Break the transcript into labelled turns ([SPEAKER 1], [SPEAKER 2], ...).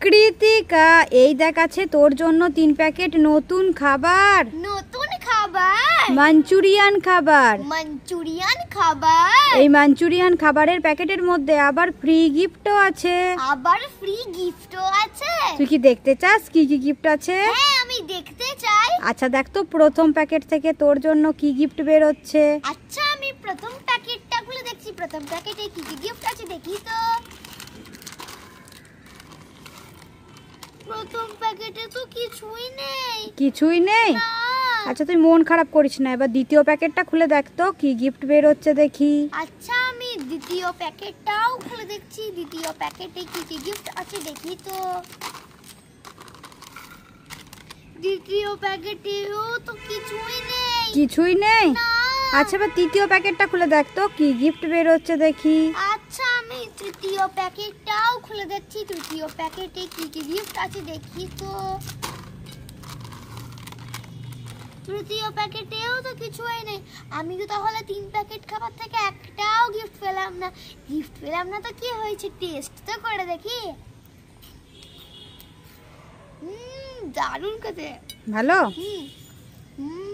[SPEAKER 1] কৃতিকা, এই দেখ আছে তোর জন্য 3 প্যাকেট নতুন খাবার।
[SPEAKER 2] নতুন খাবার?
[SPEAKER 1] মাঞ্চুরিয়ান খাবার।
[SPEAKER 2] মাঞ্চুরিয়ান খাবার?
[SPEAKER 1] এই মাঞ্চুরিয়ান খাবারের প্যাকেটের মধ্যে আবার ফ্রি গিফটও আছে।
[SPEAKER 2] আবার ফ্রি গিফটও আছে?
[SPEAKER 1] তুই কি দেখতে চাস কি কি গিফট আছে?
[SPEAKER 2] হ্যাঁ, আমি দেখতে চাই।
[SPEAKER 1] আচ্ছা দেখ তো প্রথম প্যাকেট থেকে তোর জন্য কি গিফট বের হচ্ছে।
[SPEAKER 2] আচ্ছা, আমি প্রথম প্যাকেটটা খুলে দেখছি। প্রথম প্যাকেটে কি কি গিফট আছে দেখি তো। প্রথম প্যাকেটে তো কিছুই নেই।
[SPEAKER 1] কিছুই নেই?
[SPEAKER 2] না।
[SPEAKER 1] আচ্ছা তুই মন খারাপ করিস না, এবার দ্বিতীয় প্যাকেটটা খুলে দেখ তো কি গিফট বের হচ্ছে দেখি।
[SPEAKER 2] আচ্ছা, আমি দ্বিতীয় প্যাকেটটাও খুলে দেখছি। দ্বিতীয় প্যাকেটে কি কি গিফট আছে দেখি তো। দ্বিতীয় প্যাকেটেও তো কিছুই নেই।
[SPEAKER 1] কিছুই নেই?
[SPEAKER 2] না।
[SPEAKER 1] আচ্ছা এবার তৃতীয় প্যাকেটটা খুলে দেখ তো কি গিফট বের হচ্ছে দেখি।
[SPEAKER 2] আচ্ছা, আমি তৃতীয় প্যাকেটটাও খুলে দেখছি। তৃতীয় প্যাকেটে কি কি গিফট আছে দেখি তো। তৃতীয় প্যাকেটেও তো কিছুই নেই। আমি তো তাহলে 3 প্যাকেট খাবার থেকে একটাও গিফট পেলাম না। গিফট পেলাম না তো কি হয়েছে, টেস্ট তো করে দেখি। দারুণ খেতে।
[SPEAKER 1] ভালো?
[SPEAKER 2] হুম হুম